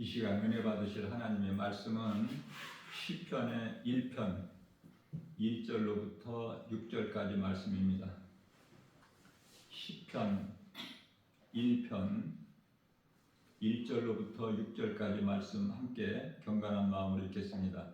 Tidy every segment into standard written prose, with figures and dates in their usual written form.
이 시간 은혜 받으실 하나님의 말씀은 시편의 1편 1절로부터 6절까지 말씀입니다. 시편 1편 1절로부터 6절까지 말씀 함께 경건한 마음으로 읽겠습니다.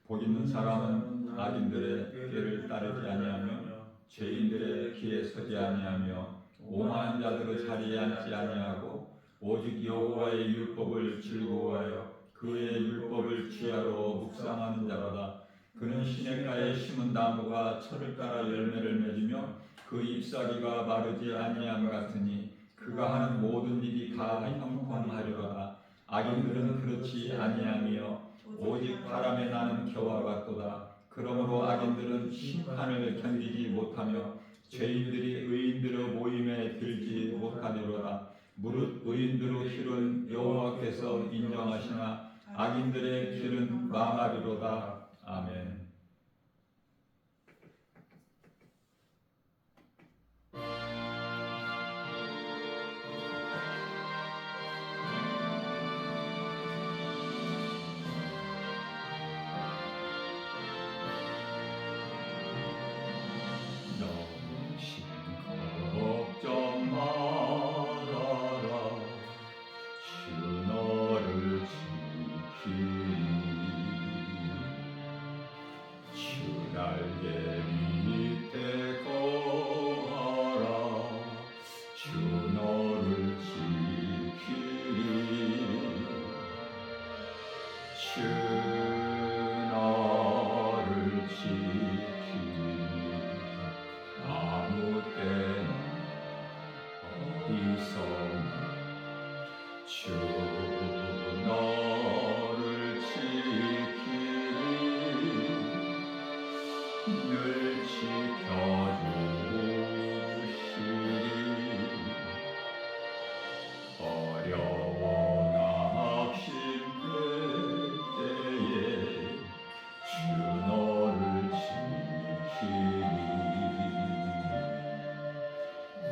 복 있는 사람은 악인들의 꾀를 따르지 아니하며 죄인들의 길에 서지 아니하며 오만한 자들의 자리에 앉지 아니하고 오직 여호와의 율법을 즐거워하여 그의 율법을 지하로 묵상하는 자로다. 그는 시냇가에 심은 나무가 철을 따라 열매를 맺으며 그 잎사귀가 마르지 아니함 같으니 그가 하는 모든 일이 다 형통하리로다. 악인들은 그렇지 아니하며 오직 바람에 나는 겨와 같도다. 그러므로 악인들은 심판을 견디지 못하며 죄인들이 의인들의 모임에 들지 못하리로다. 무릇 의인들의 길은 여호와께서 인정하시나 악인들의 길은 망하리로다. 아멘. 걱정 말아라. 주 너를 지키리. 주 날개 밑에 거하라. 주 너를 지키리. 주 너를 지키리. 아무 때나 어디서나 주 너를 지키리. 늘 지켜주시리. 어려워 낙심될 때에 주 너를 지키리.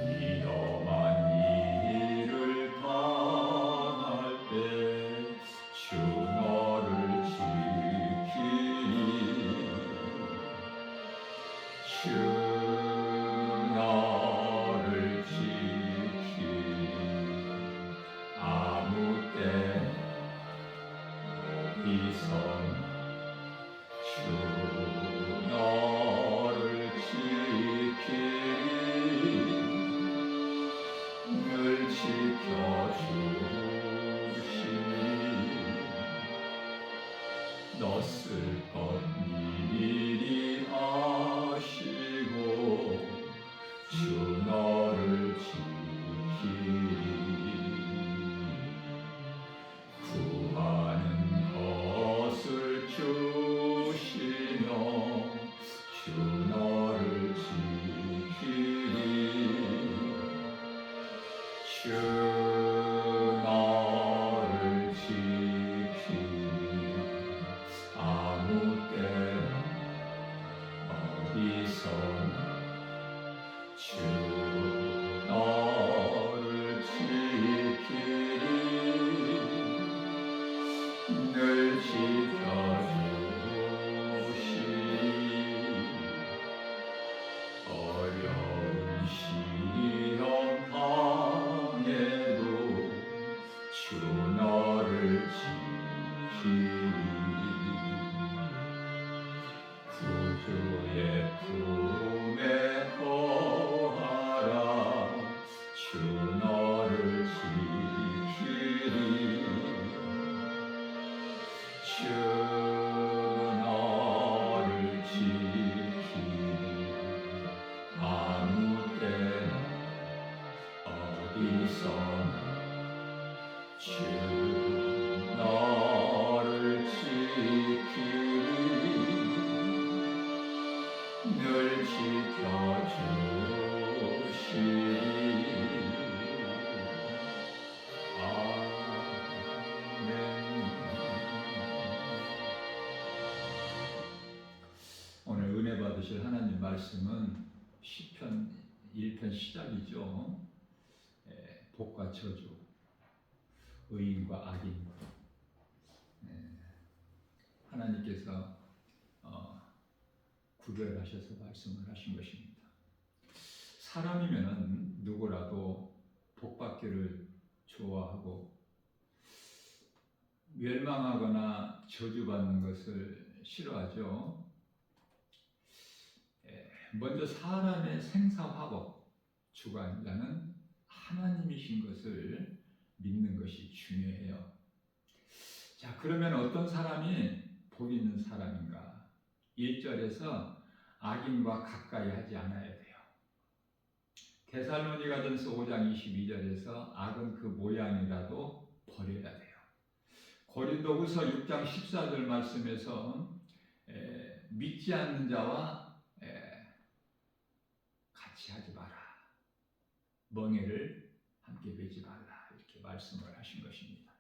위험한 일을 당할 때 주 너를 지키리. 주 너를 지키리. 아무 때나 어디서나 주 너를 지키리. 늘 지켜주시니 너 슬퍼 미리 아시고 주 너를 지키리. 구하는 것을 주시며 주 너를 지키리. 주 너를 지키리. 아무 때나 어디서나 주 너를 지키리. 늘 지켜주시리. 어려운 시험 당해도 주 너를 지키리. 구주의 품에 거하라. 주 너를 지키리. 주 너를 지키리. 아무 때나 어디서나 주 너를 지키리. 늘 지켜주시리. 아멘. 오늘 은혜 받으실 하나님 말씀은 시편 1편 시작이죠. 복과 저주, 의인과 악인, 하나님께서 구별하셔서 말씀을 하신 것입니다. 사람이면은 누구라도 복받기를 좋아하고 멸망하거나 저주받는 것을 싫어하죠. 먼저 사람의 생사화복 주관자는 하나님이신 것을 믿는 것이 중요해요. 자, 그러면 어떤 사람이 복 있는 사람인가? 1절에서 악인과 가까이 하지 않아야 돼요. 데살로니가전서 5장 22절에서 악은 그 모양이라도 버려야 돼요. 고린도후서 6장 14절 말씀에서 믿지 않는 자와 같이 하지 마라. 멍에를 함께 매지 말라. 이렇게 말씀을 하신 것입니다.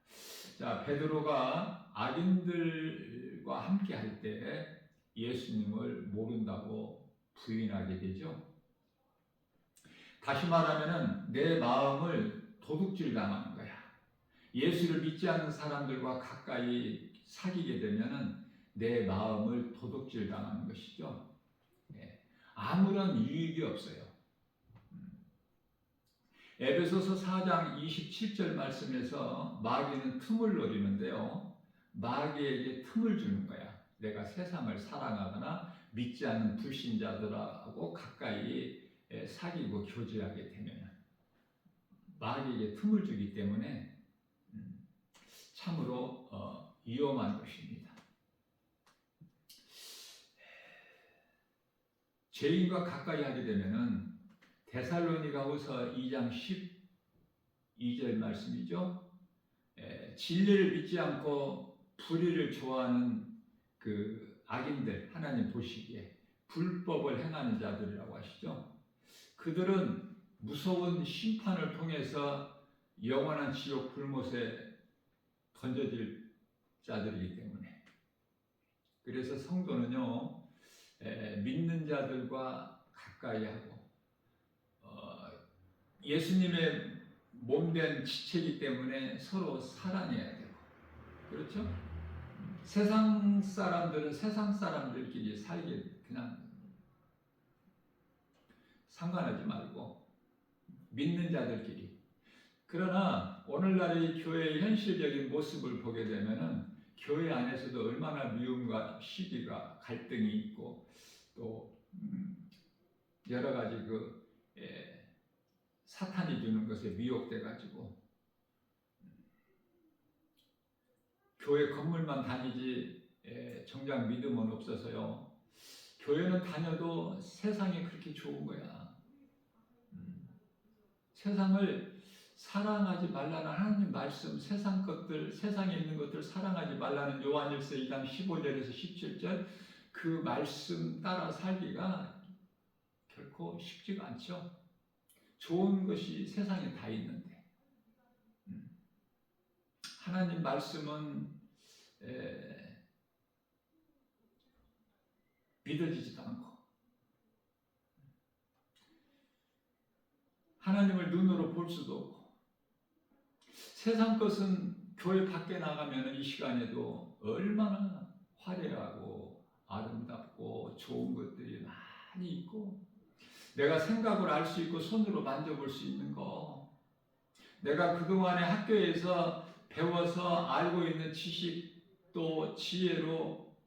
자, 베드로가 악인들과 함께 할 때 예수님을 모른다고 부인하게 되죠. 다시 말하면 내 마음을 도둑질 당하는 거야. 예수를 믿지 않는 사람들과 가까이 사귀게 되면은 내 마음을 도둑질 당하는 것이죠. 아무런 유익이 없어요. 에베소서 4장 27절 말씀에서 마귀는 틈을 노리는데요. 마귀에게 틈을 주는 거야. 내가 세상을 사랑하거나 믿지 않는 불신자들하고 가까이 사귀고 교제하게 되면 마귀에게 틈을 주기 때문에 참으로 위험한 것입니다. 죄인과 가까이 하게 되면은 데살로니가후서 2장 12절 말씀이죠. 진리를 믿지 않고 불의를 좋아하는 그 악인들, 하나님 보시기에 불법을 행하는 자들이라고 하시죠. 그들은 무서운 심판을 통해서 영원한 지옥 불못에 던져질 자들이기 때문에, 그래서 성도는요, 믿는 자들과 가까이 하고 예수님의 몸된 지체이기 때문에 서로 사랑해야 되고, 그렇죠? 세상 사람들은 세상 사람들끼리 살게 그냥 상관하지 말고 믿는 자들끼리. 그러나 오늘날의 교회의 현실적인 모습을 보게 되면은 교회 안에서도 얼마나 미움과 시기가 갈등이 있고 또 여러 가지 사탄이 주는 것에 미혹돼 가지고 교회 건물만 다니지 정작 믿음은 없어서요. 교회는 다녀도 세상이 그렇게 좋은 거야. 세상을 사랑하지 말라는 하나님 말씀, 세상 것들, 세상에 있는 것들 사랑하지 말라는 요한일서 2장 15절에서 17절 그 말씀 따라 살기가 결코 쉽지가 않죠. 좋은 것이 세상에 다 있는데 하나님 말씀은 믿어지지도 않고 하나님을 눈으로 볼 수도 없고 세상 것은 교회 밖에 나가면 이 시간에도 얼마나 화려하고 아름답고 좋은 것들이 많이 있고 내가 생각을 알 수 있고 손으로 만져볼 수 있는 거, 내가 그동안에 학교에서 배워서 알고 있는 지식 또 지혜로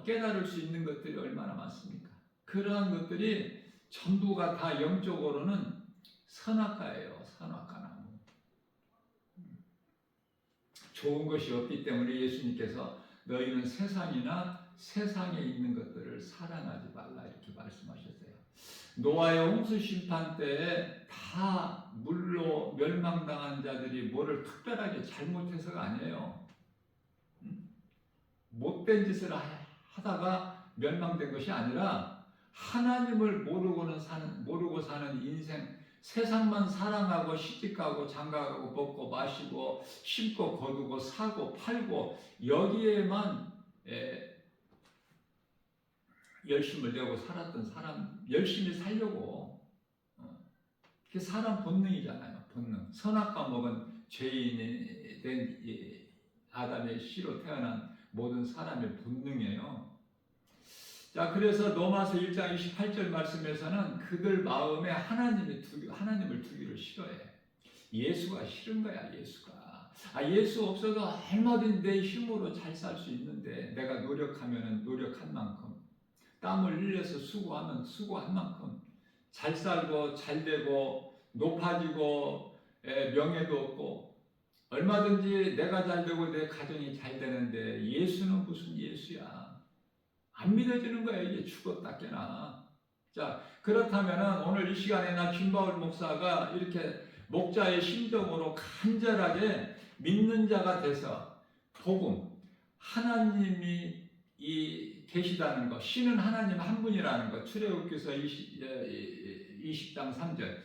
깨달을 수 있는 것들이 얼마나 많습니까? 그러한 것들이 전부가 다 영적으로는 선악과예요. 선악과나무. 좋은 것이 없기 때문에 예수님께서 너희는 세상이나 세상에 있는 것들을 사랑하지 말라 이렇게 말씀하셨어요. 노아의 홍수 심판 때에 다 물로 멸망당한 자들이 뭐를 특별하게 잘못해서가 아니에요. 못된 짓을 하다가 멸망된 것이 아니라 하나님을 모르고 사는 인생, 세상만 사랑하고 시집가고 장가가고 먹고 마시고 심고 거두고 사고 팔고 여기에만 열심을 내고 살았던 사람, 열심히 살려고 그게 사람 본능이잖아요. 본능. 선악과 먹은 죄인이 된 아담의 씨로 태어난 모든 사람의 본능이에요. 자, 그래서 로마서 1장 28절 말씀에서는 그들 마음에 하나님을 두기를 싫어해. 예수가 싫은 거야, 예수가. 예수 없어도 얼마든지 내 힘으로 잘 살 수 있는데, 내가 노력하면 노력한 만큼, 땀을 흘려서 수고하면 수고한 만큼 잘 살고 잘 되고 높아지고 명예도 얻고 얼마든지 내가 잘 되고 내 가정이 잘 되는데, 예수는 무슨 예수야. 안 믿어지는 거야. 이게 죽었다 깨나. 자, 그렇다면 오늘 이 시간에 나 김바울 목사가 이렇게 목자의 심정으로 간절하게 믿는 자가 돼서 복음, 하나님이 계시다는 것, 신은 하나님 한 분이라는 것, 출애굽기서 20장 3절,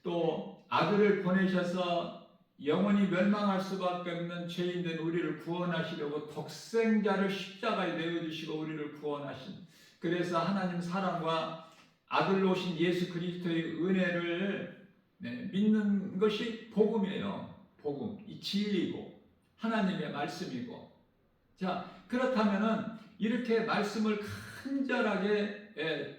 또 아들을 보내셔서 영원히 멸망할 수밖에 없는 죄인된 우리를 구원하시려고 독생자를 십자가에 내어주시고 우리를 구원하신, 그래서 하나님 사랑과 아들로 오신 예수 그리스도의 은혜를 믿는 것이 복음이에요. 복음, 이 진리고 하나님의 말씀이고. 자, 그렇다면은 이렇게 말씀을 간절하게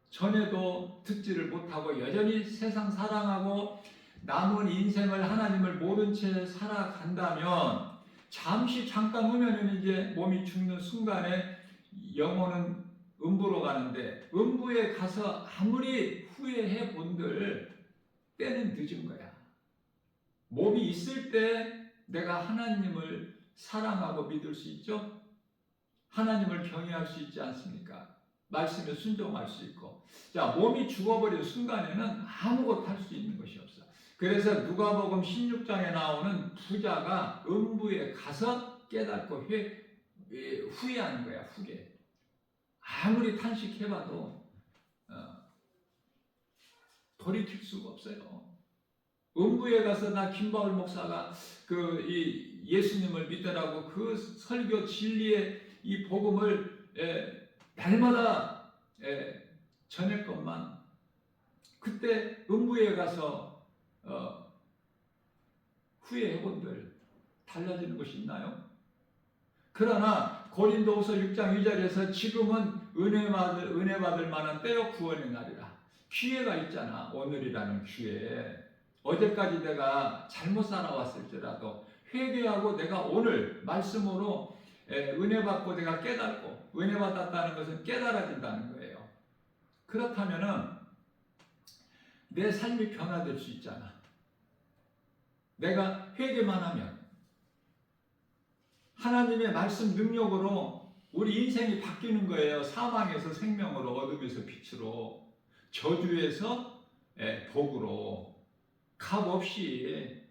전에도 듣지를 못하고 여전히 세상 사랑하고 남은 인생을 하나님을 모른 채 살아간다면, 잠깐 후면은 이제 몸이 죽는 순간에 영혼은 음부로 가는데, 음부에 가서 아무리 후회해 본들 때는 늦은 거야. 몸이 있을 때 내가 하나님을 사랑하고 믿을 수 있죠? 하나님을 경외할 수 있지 않습니까? 말씀에 순종할 수 있고. 자, 몸이 죽어버린 순간에는 아무것도 할 수 있는 것이 없어. 그래서 누가복음 16장에 나오는 부자가 음부에 가서 깨닫고 후회하는 거야. 후회. 아무리 탄식해봐도 돌이킬 수가 없어요. 음부에 가서 나 김바울 목사가 이 예수님을 믿으라고 그 설교 진리의 이 복음을 날마다 전했건만, 그때 음부에 가서 후회해본들 달라지는 것이 있나요? 그러나 고린도후서 6장 2절에서 지금은 은혜 받을 만한 때요 구원의 날이라. 기회가 있잖아. 오늘이라는 기회. 어제까지 내가 잘못 살아왔을지라도 회개하고 내가 오늘 말씀으로 은혜 받고 내가 깨닫고, 은혜 받았다는 것은 깨달아진다는 거예요. 그렇다면은 내 삶이 변화될 수 있잖아. 내가 회개만 하면, 하나님의 말씀 능력으로 우리 인생이 바뀌는 거예요. 사망에서 생명으로, 어둠에서 빛으로, 저주에서 복으로, 값 없이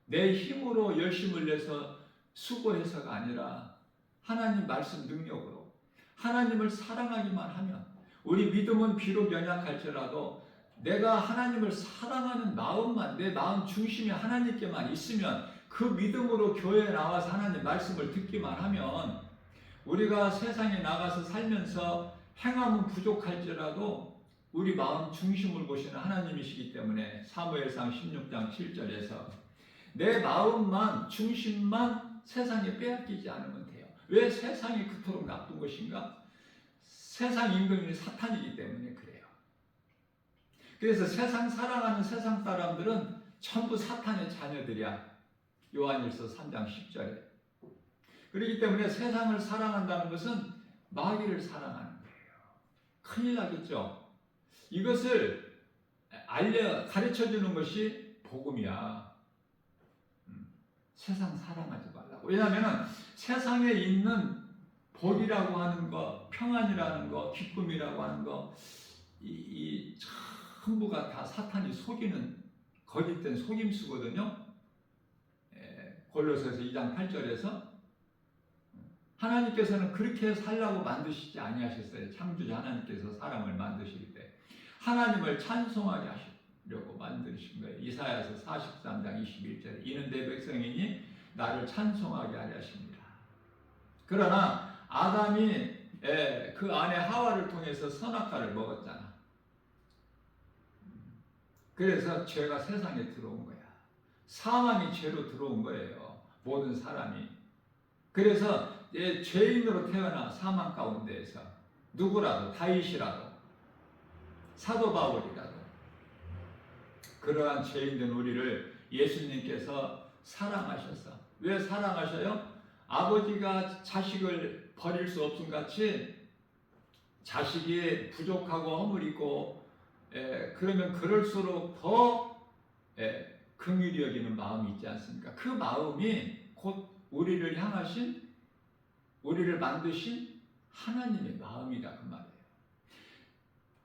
내 힘으로 열심을 내서 수고해서가 아니라 하나님 말씀 능력으로, 하나님을 사랑하기만 하면, 우리 믿음은 비록 연약할지라도 내가 하나님을 사랑하는 마음만, 내 마음 중심이 하나님께만 있으면, 그 믿음으로 교회에 나와서 하나님 말씀을 듣기만 하면, 우리가 세상에 나가서 살면서 행함은 부족할지라도 우리 마음 중심을 보시는 하나님이시기 때문에 사무엘상 16장 7절에서 내 마음만, 중심만 세상에 빼앗기지 않으면 돼요. 왜 세상이 그토록 나쁜 것인가? 세상 임금이 사탄이기 때문에 그래요. 그래서 세상 사랑하는 세상 사람들은 전부 사탄의 자녀들이야. 요한일서 3장 10절에. 그렇기 때문에 세상을 사랑한다는 것은 마귀를 사랑하는 거예요. 큰일 나겠죠. 이것을 가르쳐주는 것이 복음이야. 세상 사랑하지 말라고. 왜냐하면 세상에 있는 복이라고 하는 거, 평안이라는 거, 기쁨이라고 하는 거, 이 전부가 다 사탄이 속이는 거짓된 속임수거든요. 골로새서 2장 8절에서 하나님께서는 그렇게 살라고 만드시지 아니하셨어요. 창조자 하나님께서 사람을 만드실 때 하나님을 찬송하게 하시려고 만드신 거예요. 이사야서 43장 21절에 이는 내 백성이니 나를 찬송하게 하려 하십니다. 그러나 아담이 그 아내 하와를 통해서 선악과를 먹었잖아. 그래서 죄가 세상에 들어온 거야. 사망이 죄로 들어온 거예요. 모든 사람이. 그래서 죄인으로 태어나 사망 가운데에서 누구라도, 다윗이라도, 사도 바울이라도 그러한 죄인된 우리를 예수님께서 사랑하셔서, 왜 사랑하셔요? 아버지가 자식을 버릴 수 없음 같이 자식이 부족하고 허물이고 그러면 그럴수록 더 긍휼히 여기는 마음이 있지 않습니까? 그 마음이 곧 우리를 향하신, 우리를 만드신 하나님의 마음이다 그 말이에요.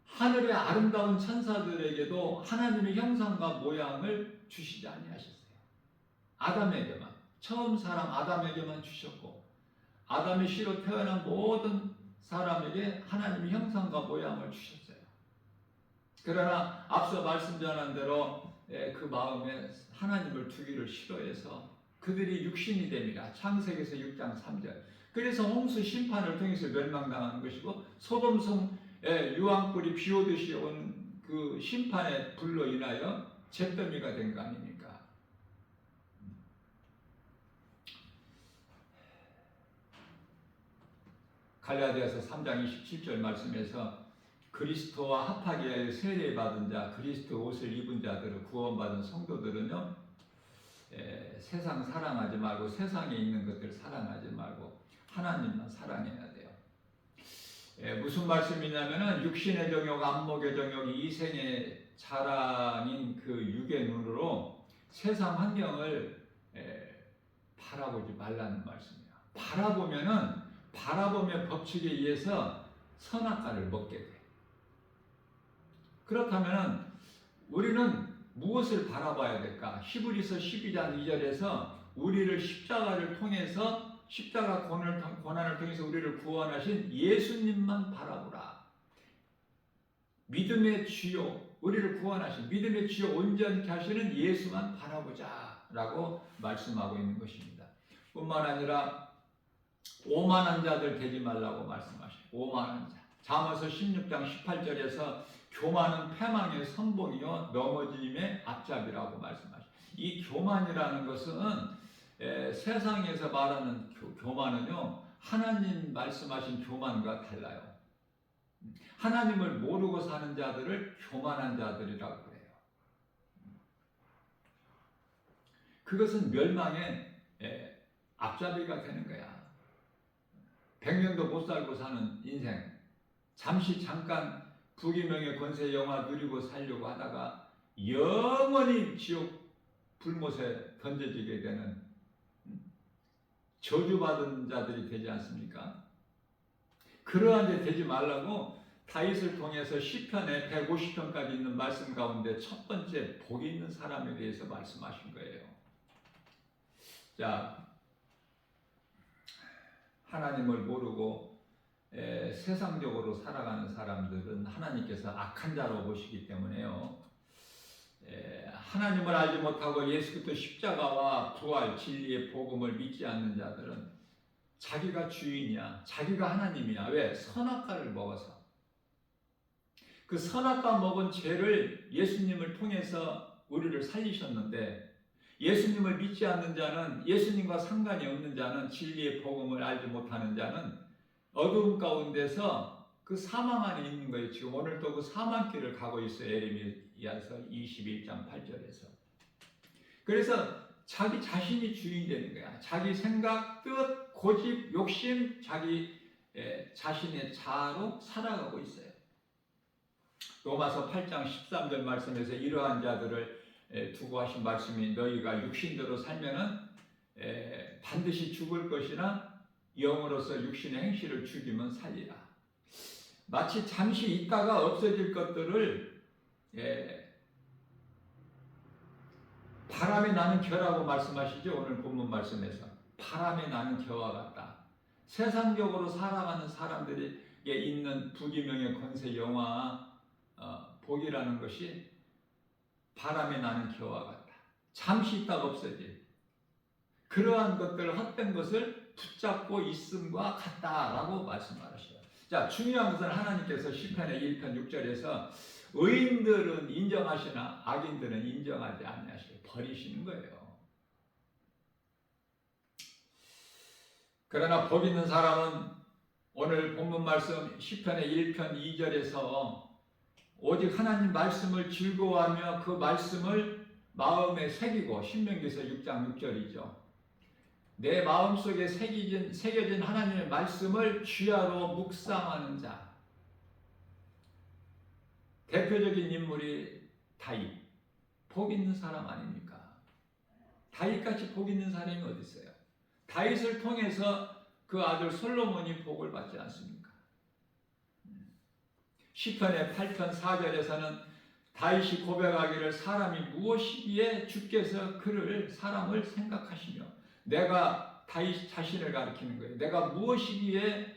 하늘의 아름다운 천사들에게도 하나님의 형상과 모양을 주시지 아니하셨어요. 아담에게만, 처음 사람 아담에게만 주셨고, 아담의 씨로 태어난 모든 사람에게 하나님의 형상과 모양을 주셨어요. 그러나 앞서 말씀 전한 대로 그 마음에 하나님을 두기를 싫어해서 그들이 육신이 됩니다. 창세기에서 6장 3절. 그래서 홍수 심판을 통해서 멸망당하는 것이고, 소돔성 유황불이 비오듯이 온 그 심판의 불로 인하여 잿더미가 된 거 아닙니까? 갈라디아서 3장 27절 말씀에서 그리스도와 합하게 하여 세례받은 자, 그리스도 옷을 입은 자들은, 구원받은 성도들은요, 세상 사랑하지 말고 세상에 있는 것들 사랑하지 말고 하나님만 사랑해야 돼요. 무슨 말씀이냐면은 육신의 정욕, 안목의 정욕, 이생의 자랑인 그 육의 눈으로 세상 환경을 바라보지 말라는 말씀이에요. 바라보면은 바라보며 법칙에 의해서 선악과를 먹게 돼. 그렇다면 우리는 무엇을 바라봐야 될까? 히브리서 12장 2절에서 우리를 십자가를 통해서, 십자가 고난을 통해서 우리를 구원하신 예수님만 바라보라. 믿음의 주요, 우리를 구원하신 믿음의 주요 온전케 하시는 예수만 바라보자 라고 말씀하고 있는 것입니다. 뿐만 아니라 오만한 자들 되지 말라고 말씀하셔요. 오만한 자. 잠언서 16장 18절에서 교만은 패망의 선봉이요 넘어짐의 앞잡이라고 말씀하셔요. 이 교만이라는 것은 세상에서 말하는 교만은요, 하나님 말씀하신 교만과 달라요. 하나님을 모르고 사는 자들을 교만한 자들이라고 그래요. 그것은 멸망의 앞잡이가 되는 거야. 100년도 못 살고 사는 인생, 잠시 잠깐 부귀명예 권세 영화 누리고 살려고 하다가 영원히 지옥 불못에 던져지게 되는 저주받은 자들이 되지 않습니까? 그러한 데 되지 말라고 다윗을 통해서 시편에 150편까지 있는 말씀 가운데 첫 번째 복이 있는 사람에 대해서 말씀하신 거예요. 자, 하나님을 모르고 세상적으로 살아가는 사람들은 하나님께서 악한 자로 보시기 때문에요. 하나님을 알지 못하고 예수 그리스도 십자가와 부활, 진리의 복음을 믿지 않는 자들은 자기가 주인이야, 자기가 하나님이야. 왜? 선악과를 먹어서. 그 선악과 먹은 죄를 예수님을 통해서 우리를 살리셨는데, 예수님을 믿지 않는 자는, 예수님과 상관이 없는 자는, 진리의 복음을 알지 못하는 자는 어두움 가운데서 그 사망 안에 있는 거예요. 지금 오늘도 그 사망길을 가고 있어요. 예레미야서 21장 8절에서. 그래서 자기 자신이 주인이 되는 거야. 자기 생각, 뜻, 고집, 욕심, 자기 자신의 자아로 살아가고 있어요. 로마서 8장 13절 말씀에서 이러한 자들을 두고 하신 말씀이, 너희가 육신대로 살면은 반드시 죽을 것이나 영으로서 육신의 행실을 죽이면 살리라. 마치 잠시 있다가 없어질 것들을 바람에 나는 겨라고 말씀하시죠. 오늘 본문 말씀에서 바람에 나는 겨와 같다. 세상적으로 살아가는 사람들에게 있는 부귀명예 권세 영화 복이라는 것이 바람에 나는 겨와 같다. 잠시 있다가 없어질 그러한 것들, 헛된 것을 붙잡고 있음과 같다라고 말씀하셨어요. 자, 중요한 것은 하나님께서 시편의 1편 6절에서 의인들은 인정하시나 악인들은 인정하지 않으시고 버리시는 거예요. 그러나 복 있는 사람은 오늘 본문 말씀 시편의 1편 2절에서 오직 하나님 말씀을 즐거워하며 그 말씀을 마음에 새기고, 신명기서 6장 6절이죠. 내 마음속에 새겨진 하나님의 말씀을 주야로 묵상하는 자. 대표적인 인물이 다윗. 복 있는 사람 아닙니까? 다윗같이 복 있는 사람이 어디 있어요? 다윗을 통해서 그 아들 솔로몬이 복을 받지 않습니까? 시편의 8편 4절에서는 다윗이 고백하기를 사람이 무엇이기에 주께서 사람을 생각하시며, 내가 다윗 자신을 가리키는 거예요. 내가 무엇이기에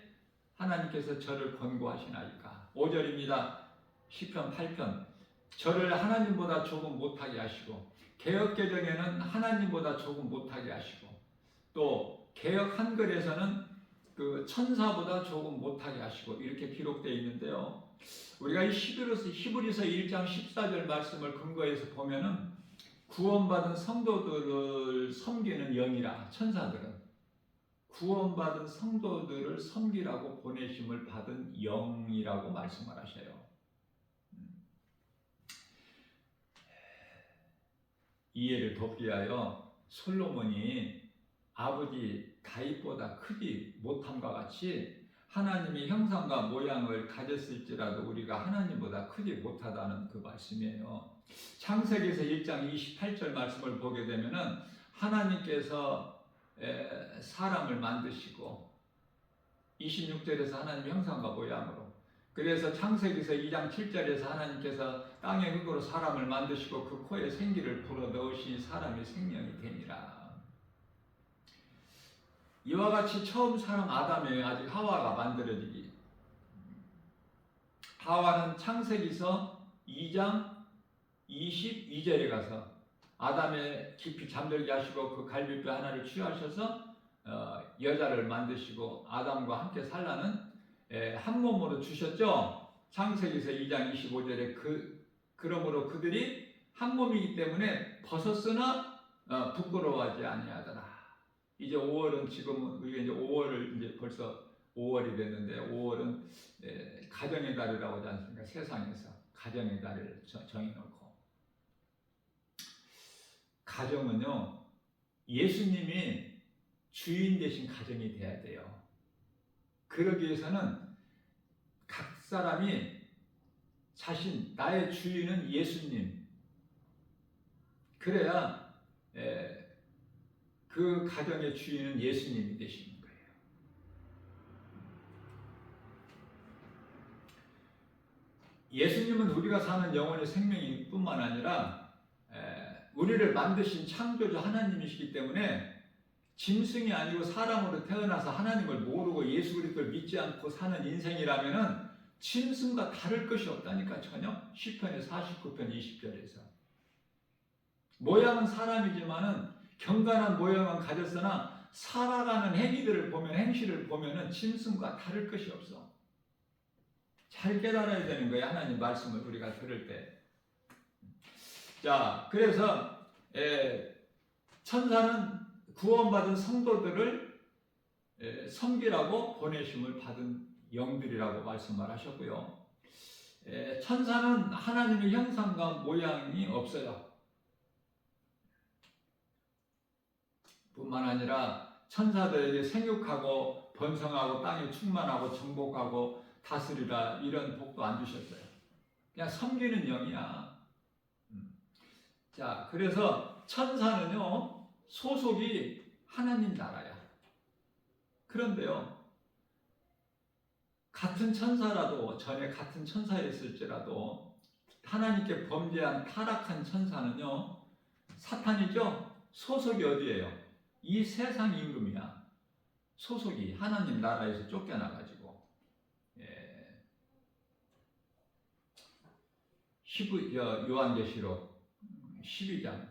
하나님께서 저를 권고하시나이까. 5절입니다. 시편 8편. 저를 하나님보다 조금 못하게 하시고, 개역개정에는 하나님보다 조금 못하게 하시고, 또 개역 한글에서는 그 천사보다 조금 못하게 하시고, 이렇게 기록되어 있는데요. 우리가 이 히브리서 1장 14절 말씀을 근거해서 보면은 구원받은 성도들을 섬기는 영이라, 천사들은 구원받은 성도들을 섬기라고 보내심을 받은 영이라고 말씀을 하셔요. 이해를 돕기 위하여 솔로몬이 아버지 다윗보다 크지 못함과 같이 하나님의 형상과 모양을 가졌을지라도 우리가 하나님보다 크지 못하다는 그 말씀이에요. 창세기에서 1장 28절 말씀을 보게 되면은 하나님께서 사람을 만드시고, 26절에서 하나님의 형상과 모양으로, 그래서 창세기에서 2장 7절에서 하나님께서 땅의 흙으로 사람을 만드시고 그 코에 생기를 불어넣으시니 사람이 생명이 되니라. 이와 같이 처음 사람 아담이에요. 아직 하와가 만들어지기. 하와는 창세기서 2장 22절에 가서 아담의 깊이 잠들게 하시고 그 갈비뼈 하나를 취하셔서 여자를 만드시고 아담과 함께 살라는 한 몸으로 주셨죠. 창세기서 2장 25절에 그러므로 그들이 한 몸이기 때문에 벗었으나 부끄러워하지 아니하더라. 이제 5월은 지금 우리가 이제 5월을 이제 벌써 5월이 됐는데, 5월은 가정의 달이라고 하지 않습니까? 세상에서 가정의 달을 정해놓고, 가정은요 예수님이 주인 되신 가정이 돼야 돼요. 그러기 위해서는 각 사람이 나의 주인은 예수님, 그래야 그 가정의 주인은 예수님이 되시는 거예요. 예수님은 우리가 사는 영혼의 생명일 뿐만 아니라 우리를 만드신 창조주 하나님이시기 때문에 짐승이 아니고 사람으로 태어나서 하나님을 모르고 예수 그리스도를 믿지 않고 사는 인생이라면은 짐승과 다를 것이 없다니까. 전혀. 시편의 49편 20절에서 모양은 사람이지만은 경건한 모양은 가졌으나 살아가는 행실을 보면은 짐승과 다를 것이 없어. 잘 깨달아야 되는 거예요. 하나님 말씀을 우리가 들을 때. 자, 그래서 천사는 구원받은 성도들을 섬기라고 보내심을 받은 영들이라고 말씀을 하셨고요. 천사는 하나님의 형상과 모양이 없어요. 뿐만 아니라 천사들에게 생육하고 번성하고 땅에 충만하고 정복하고 다스리라, 이런 복도 안 주셨어요. 그냥 섬기는 영이야. 자, 그래서 천사는요 소속이 하나님 나라야. 그런데요, 같은 천사라도, 전에 같은 천사였을지라도 하나님께 범죄한 타락한 천사는요 사탄이죠. 소속이 어디예요? 이 세상 임금이야. 소속이 하나님 나라에서 쫓겨나가지고. 요한계시록 12장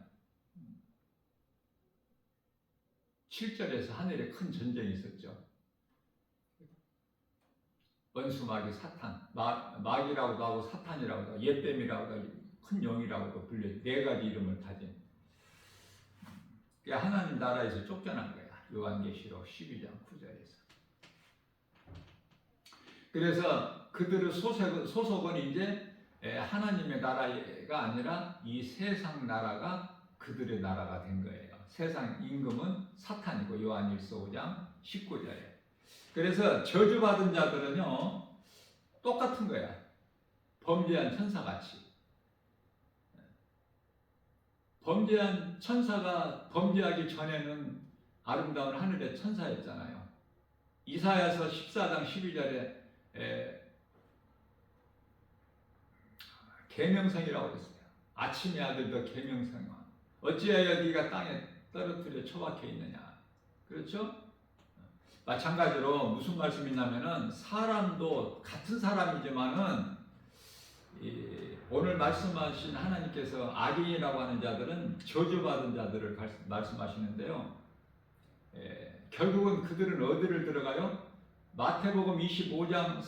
7절에서 하늘에 큰 전쟁이 있었죠. 원수 마귀 사탄, 마귀라고도 하고 사탄이라고도 하고 옛뱀이라고도 하고 큰 영이라고도 불려요. 네 가지 이름을 가진. 하나님 나라에서 쫓겨난 거야. 요한계시록 12장 9절에서. 그래서 그들의 소속은 이제 하나님의 나라가 아니라 이 세상 나라가 그들의 나라가 된 거예요. 세상 임금은 사탄이고 요한일서 5장 19절에. 그래서 저주받은 자들은요 똑같은 거야. 범죄한 천사같이. 범죄한 천사가 범죄하기 전에는 아름다운 하늘의 천사였잖아요. 이사야서 14장 12절에 계명성이라고 했어요. 아침의 아들도 계명성아 어찌하여 네가 땅에 떨어뜨려 처박혀 있느냐. 그렇죠? 마찬가지로 무슨 말씀이 있냐면은 사람도 같은 사람이지만은 오늘 말씀하신 하나님께서 악인이라고 하는 자들은 저주받은 자들을 말씀하시는데요. 결국은 그들은 어디를 들어가요? 마태복음 25장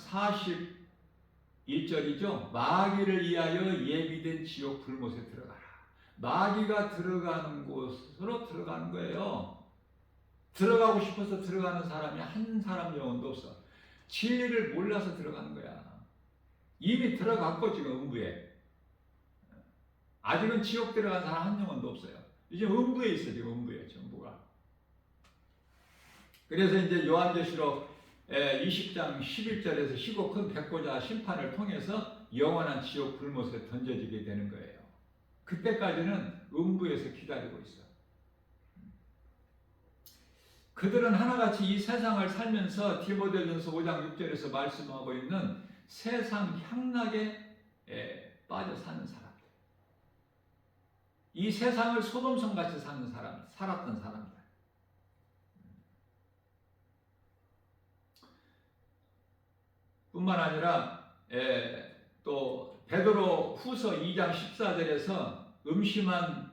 41절이죠. 마귀를 위하여 예비된 지옥 불못에 들어가라. 마귀가 들어가는 곳으로 들어가는 거예요. 들어가고 싶어서 들어가는 사람이 한 사람 영혼도 없어. 진리를 몰라서 들어가는 거야. 이미 들어갔고 지금 음부에. 아직은 지옥 들어간 사람 한 영혼도 없어요. 이제 음부에 있어. 지금 음부에 전부가. 그래서 이제 요한계시록 20장 11절에서 시고 큰 백보자 심판을 통해서 영원한 지옥 불못에 던져지게 되는 거예요. 그때까지는 음부에서 기다리고 있어. 그들은 하나같이 이 세상을 살면서 디모데전서 5장 6절에서 말씀하고 있는 세상 향락에 빠져 사는 사람들. 이 세상을 소돔성같이 사는 사람, 살았던 사람들. 뿐만 아니라 또 베드로 후서 2장 14절에서 음심한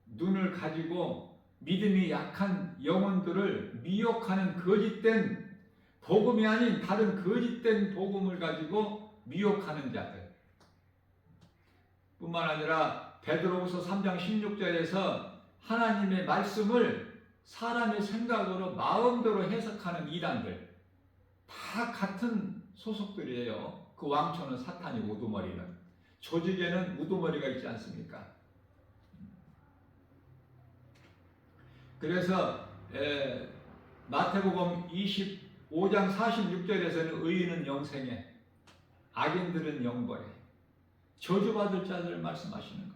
눈을 가지고 믿음이 약한 영혼들을 미혹하는 거짓된 복음이 아닌 다른 거짓된 복음을 가지고 미혹하는 자들. 뿐만 아니라 베드로후서 3장 16절에서 하나님의 말씀을 사람의 생각으로 마음대로 해석하는 이단들. 다 같은 소속들이에요. 그 왕초는 사탄이고 우두머리는. 조직에는 우두머리가 있지 않습니까? 그래서 마태복음 25장 46절에서는 의인은 영생에, 악인들은 영벌에, 저주받을 자들을 말씀하시는 거예요.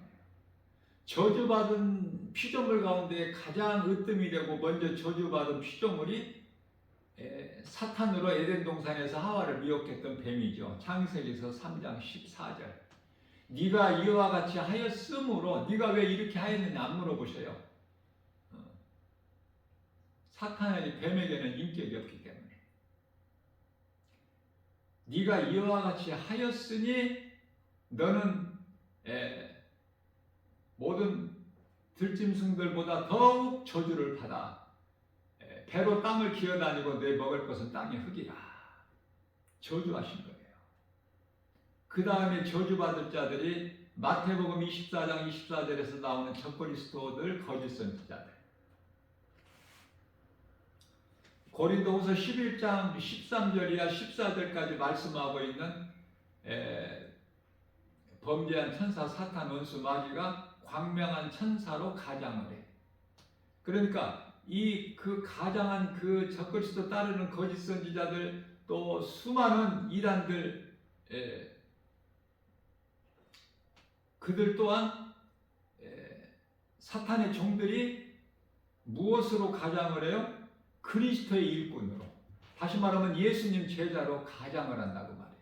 저주받은 피조물 가운데 가장 으뜸이 되고 먼저 저주받은 피조물이 사탄으로 에덴 동산에서 하와를 미혹했던 뱀이죠. 창세기서 3장 14절. 네가 이와 같이 하였으므로 네가 왜 이렇게 하였느냐 안 물어보셔요. 사탄의 뱀에게는 인격이 없기 때문에. 네가 이와 같이 하였으니 너는 모든 들짐승들보다 더욱 저주를 받아 배로 땅을 기어다니고 내 먹을 것은 땅의 흙이라. 저주하신 거예요. 그 다음에 저주받을 자들이 마태복음 24장 24절에서 나오는 적그리스도들, 거짓 선지자들. 고린도후서 11장 13절 이하 14절까지 말씀하고 있는 범죄한 천사 사탄 원수 마귀가 광명한 천사로 가장을 해. 그러니까 그 가장한 그 적그리스도 따르는 거짓 선지자들, 또 수많은 이단들, 그들 또한 사탄의 종들이 무엇으로 가장을 해요? 그리스도의 일꾼으로, 다시 말하면 예수님 제자로 가장을 한다고 말해요.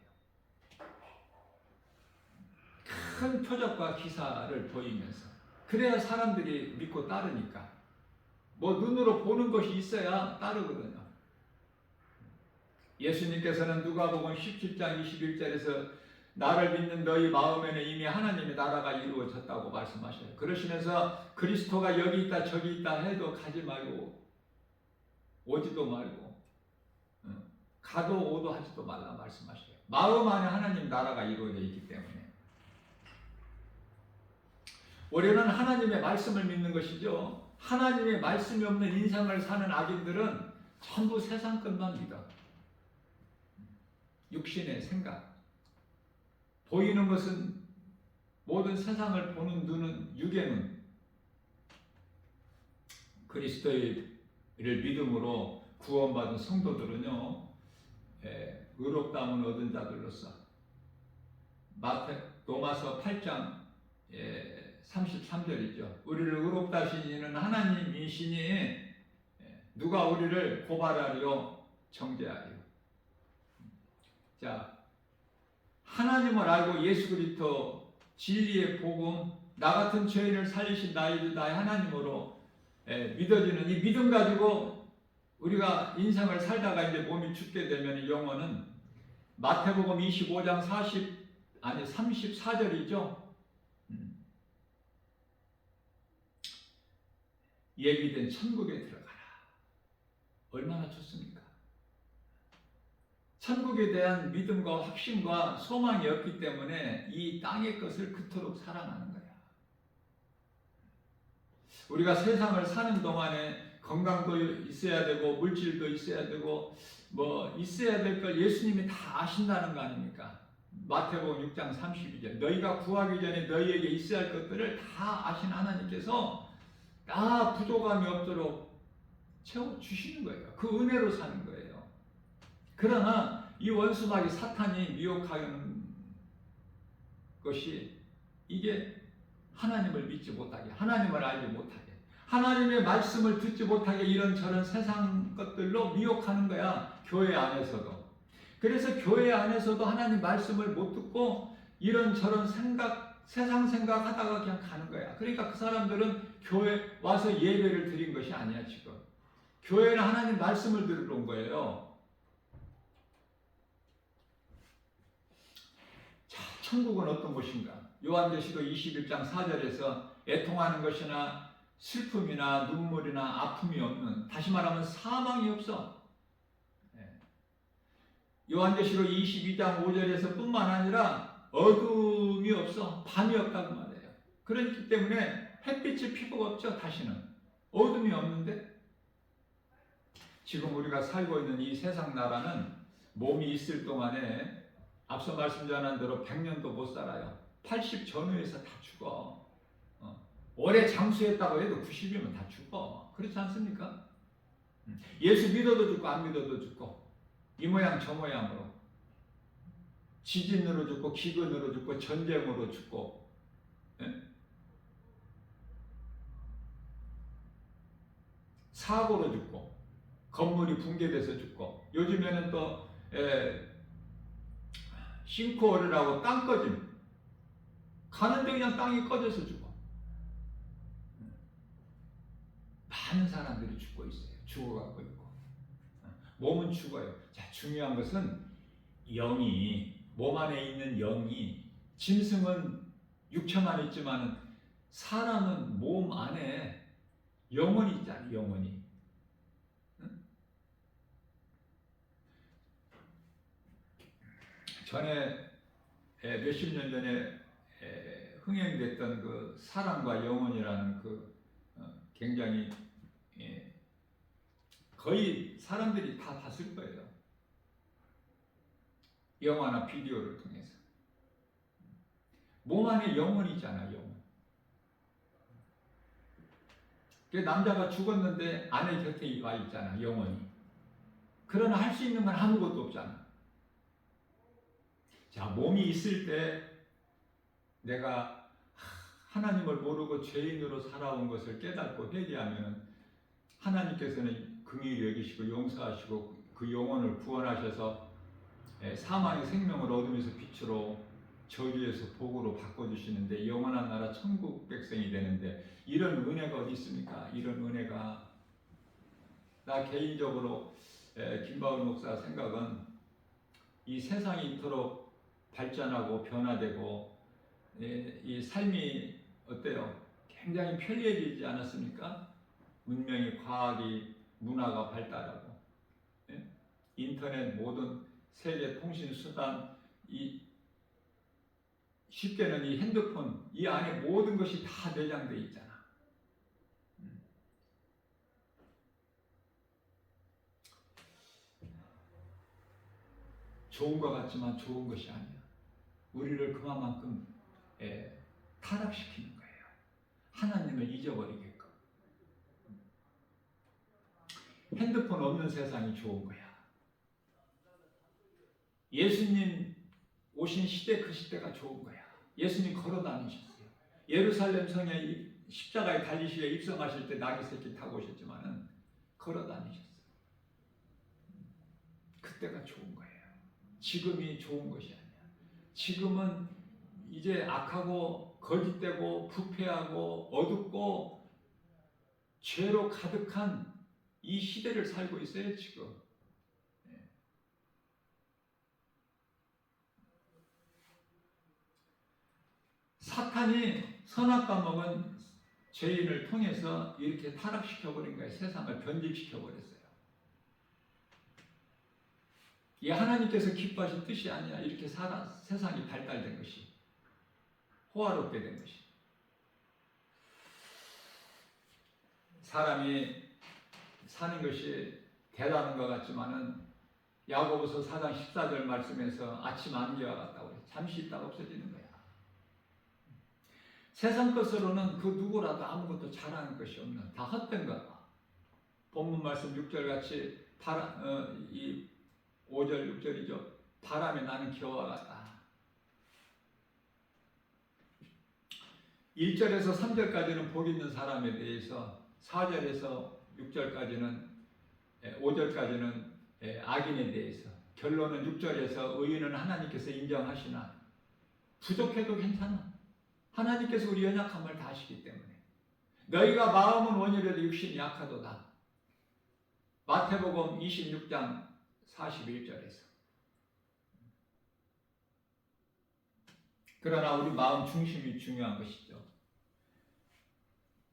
큰 표적과 기사를 보이면서. 그래야 사람들이 믿고 따르니까. 뭐 눈으로 보는 것이 있어야 따르거든요. 예수님께서는 누가복음 17장 21절에서 나를 믿는 너희 마음에는 이미 하나님의 나라가 이루어졌다고 말씀하셔요. 그러시면서 그리스도가 여기 있다 저기 있다 해도 가지 말고 오지도 말고 가도 오도 하지도 말라 말씀하셔요. 마음 안에 하나님 나라가 이루어져 있기 때문에. 우리는 하나님의 말씀을 믿는 것이죠. 하나님의 말씀이 없는 인생을 사는 악인들은 전부 세상 것만 믿어. 육신의 생각. 보이는 것은 모든 세상을 보는 눈은 육의 눈. 그리스도를 믿음으로 구원받은 성도들은요, 의롭다함을 얻은 자들로서 로마서 8장 33절이죠. 우리를 의롭다 하시는 하나님이시니 누가 우리를 고발하리요 정죄하리요. 자, 하나님을 알고 예수 그리스도 진리의 복음, 나 같은 죄인을 살리신 나의 하나님으로 믿어지는 이 믿음 가지고 우리가 인생을 살다가 이제 몸이 죽게 되면 영혼은 마태복음 25장 34절이죠. 예비된 천국에 들어가라. 얼마나 좋습니까? 천국에 대한 믿음과 확신과 소망이 없기 때문에 이 땅의 것을 그토록 사랑하는 거야. 우리가 세상을 사는 동안에 건강도 있어야 되고 물질도 있어야 되고 뭐 있어야 될 걸 예수님이 다 아신다는 거 아닙니까? 마태복음 6장 32절 너희가 구하기 전에 너희에게 있어야 할 것들을 다 아신 하나님께서 다 부족함이 없도록 채워주시는 거예요. 그 은혜로 사는 거예요. 그러나 이 원수마귀 사탄이 미혹하는 것이 이게 하나님을 믿지 못하게, 하나님을 알지 못하게, 하나님의 말씀을 듣지 못하게 이런저런 세상 것들로 미혹하는 거야. 교회 안에서도. 그래서 교회 안에서도 하나님 말씀을 못 듣고 이런저런 생각, 세상 생각하다가 그냥 가는 거야. 그러니까 그 사람들은 교회 와서 예배를 드린 것이 아니야 지금. 교회는 하나님 말씀을 들으러 온 거예요. 자, 천국은 어떤 곳인가? 요한계시록 21장 4절에서 애통하는 것이나 슬픔이나 눈물이나 아픔이 없는, 다시 말하면 사망이 없어. 요한계시록 22장 5절에서 뿐만 아니라 어둠이 없어. 밤이 없다고 말해요. 그렇기 때문에 햇빛이 필요가 없죠. 다시는 어둠이 없는데, 지금 우리가 살고 있는 이 세상 나라는 몸이 있을 동안에 앞서 말씀드린 대로 100년도 못 살아요. 80 전후에서 다 죽어. 오래 장수했다고 해도 90이면 다 죽어. 그렇지 않습니까? 예수 믿어도 죽고 안 믿어도 죽고, 이 모양 저 모양으로 지진으로 죽고 기근으로 죽고 전쟁으로 죽고, 사고로 죽고 건물이 붕괴돼서 죽고, 요즘에는 또 싱크홀이라고 땅 꺼짐, 가는데 그냥 땅이 꺼져서 죽어. 많은 사람들이 죽고 있어요. 죽어가고 있고. 몸은 죽어요. 자, 중요한 것은 영이, 몸 안에 있는 영이, 짐승은 육체만 있지만 사람은 몸 안에 영혼이 있잖아요. 영혼이. 전에 몇십 년 전에 흥행됐던 그 사랑과 영혼이라는 그 굉장히 거의 사람들이 다 봤을 거예요. 영화나 비디오를 통해서. 몸 안에 영혼이 있잖아요. 영혼. 그 남자가 죽었는데 아내 곁에 와 있잖아. 영혼이. 그러나 할 수 있는 건 아무것도 없잖아. 자, 몸이 있을 때 내가 하나님을 모르고 죄인으로 살아온 것을 깨닫고 회개하면 하나님께서는 긍휼히 여기시고 용서하시고 그 영혼을 구원하셔서 사망의 생명을 얻으면서 빛으로, 저주에서 복으로 바꿔주시는데 영원한 나라 천국 백성이 되는데, 이런 은혜가 어디 있습니까? 이런 은혜가, 나 개인적으로 김바울 목사 생각은 이 세상이 이토록 발전하고 변화되고 이 삶이 어때요? 굉장히 편리해지지 않았습니까? 문명이, 과학이, 문화가 발달하고, 인터넷, 모든 세계 통신 수단, 쉽게는 이 핸드폰, 이 안에 모든 것이 다 내장되어 있잖아. 좋은 것 같지만 좋은 것이 아니야. 우리를 그만큼 타락시키는 거예요. 하나님을 잊어버리게끔. 핸드폰 없는 세상이 좋은 거야. 예수님 오신 시대, 그 시대가 좋은 거야. 예수님 걸어 다니셨어요. 예루살렘 성에 십자가에 달리시게 입성하실 때 나귀 새끼 타고 오셨지만은 걸어 다니셨어요. 그때가 좋은 거예요. 지금이 좋은 것이 아니야. 지금은 이제 악하고 거짓되고 부패하고 어둡고 죄로 가득한 이 시대를 살고 있어요, 지금. 사탄이 선악과 먹은 죄인을 통해서 이렇게 타락시켜버린 거예요. 세상을 변질시켜버렸어요. 이 하나님께서 기뻐하신 뜻이 아니야. 이렇게 세상이 발달된 것이, 호화롭게 된 것이. 사람이 사는 것이 대단한 것 같지만은 야고보서 4장 14절 말씀에서 아침 안개와 같다고 해요. 잠시 있다가 없어지는 거야. 세상 것으로는 그 누구라도 아무것도 잘하는 것이 없는, 다 헛된 거다. 본문 말씀 6절 같이 이 5절 6절이죠. 바람에 나는 겨와 같다. 1절에서 3절까지는 복 있는 사람에 대해서, 4절에서 6절까지는 5절까지는 악인에 대해서, 결론은 6절에서 의인은 하나님께서 인정하시나 부족해도 괜찮아. 하나님께서 우리 연약함을 다 아시기 때문에. 너희가 마음은 원이라도 육신이 약하도다. 마태복음 26장 41절에서. 그러나 우리 마음 중심이 중요한 것이죠.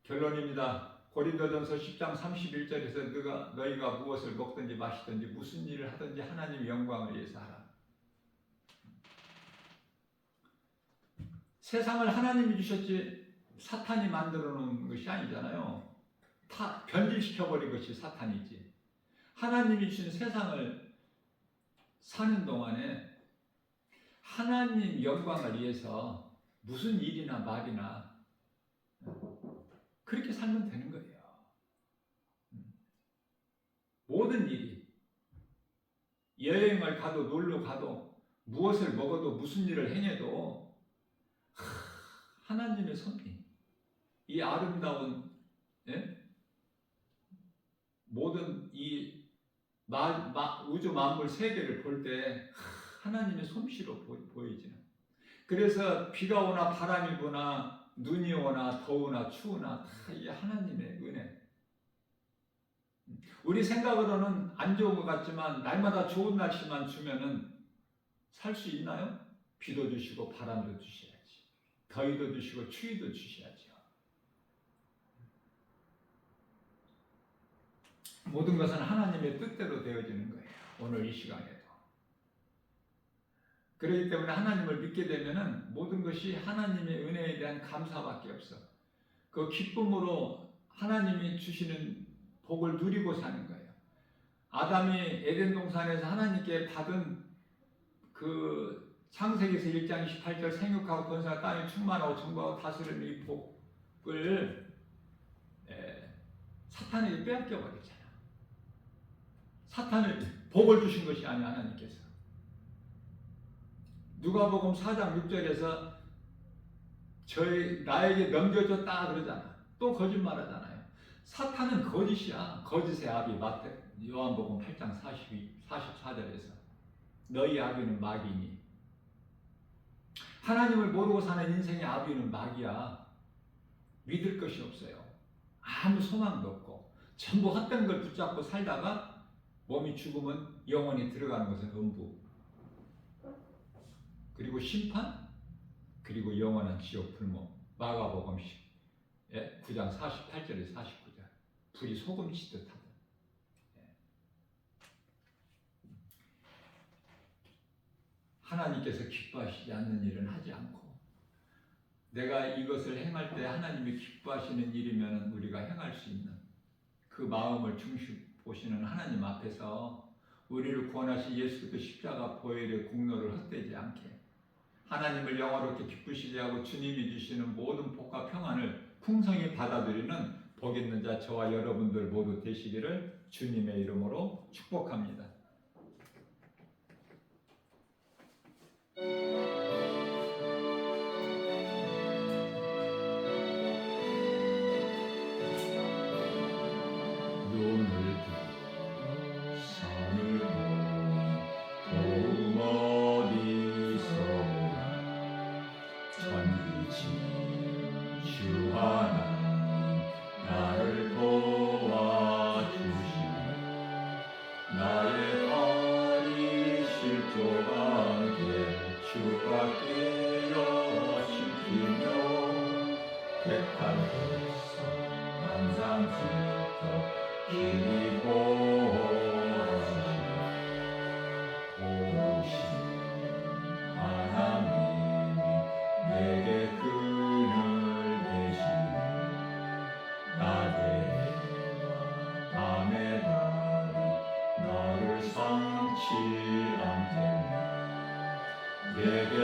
결론입니다. 고린도전서 10장 31절에서 너희가 무엇을 먹든지 마시든지 무슨 일을 하든지 하나님의 영광을 위해서 하라. 세상을 하나님이 주셨지 사탄이 만들어 놓은 것이 아니잖아요. 다 변질시켜버린 것이 사탄이지. 하나님이 주신 세상을 사는 동안에 하나님 영광을 위해서 무슨 일이나 말이나 그렇게 살면 되는 거예요. 모든 일이, 여행을 가도 놀러 가도 무엇을 먹어도 무슨 일을 행해도 하나님의 섭리, 이 아름다운 모든 이 우주 만물 세계를 볼 때 하나님의 솜씨로 보이지는. 그래서 비가 오나 바람이 부나 눈이 오나 더우나 추우나 다 이게 하나님의 은혜. 우리 생각으로는 안 좋은 것 같지만 날마다 좋은 날씨만 주면은 살 수 있나요? 비도 주시고 바람도 주셔야지. 더위도 주시고 추위도 주셔야죠. 모든 것은 하나님의 뜻대로 되어지는 거예요. 오늘 이 시간에도. 그렇기 때문에 하나님을 믿게 되면은 모든 것이 하나님의 은혜에 대한 감사밖에 없어. 그 기쁨으로 하나님이 주시는 복을 누리고 사는 거예요. 아담이 에덴 동산에서 하나님께 받은 그 창세기에서 1장 28절 생육하고 번성하고 땅에 충만하고 정복하고 다스리는 이 복을 사탄에게 빼앗겨 버렸잖아. 사탄을 복을 주신 것이 아니야, 하나님께서. 누가복음 4장 6절에서 나에게 넘겨줬다 그러잖아. 또 거짓말하잖아요. 사탄은 거짓이야. 거짓의 아비. 요한복음 8장 44절에서 너희 아비는 마귀니. 하나님을 모르고 사는 인생의 아비는 마귀야. 믿을 것이 없어요. 아무 소망도 없고 전부 헛된 걸 붙잡고 살다가 몸이 죽으면 영혼이 들어가는 것은 음부, 그리고 심판, 그리고 영원한 지옥 불목. 마가복음 9장 48절에 49절. 불이 소금 치듯 하다. 하나님께서 기뻐하시지 않는 일은 하지 않고, 내가 이것을 행할 때 하나님이 기뻐하시는 일이면 우리가 행할 수 있는 그 마음을 중시 보시는 하나님 앞에서 우리를 구원하신 예수 그리스도 십자가 보혈의 공로를 헛되지 않게 하나님을 영화롭게 기쁘시게 하고 주님이 주시는 모든 복과 평안을 풍성히 받아들이는 복 있는 자 저와 여러분들 모두 되시기를 주님의 이름으로 축복합니다. 눈을 뜨고 산을 보고 어디서 천지신 주 하나님 나를 도와주시며 나의 발이 실족하게 주가 깨어시키며 택한 백성 항상 지켜 길이 보호하시며 오신 하나님이 내게 그늘 되시니 낮에와 밤에 달이 너를 삼지 않겠네 내게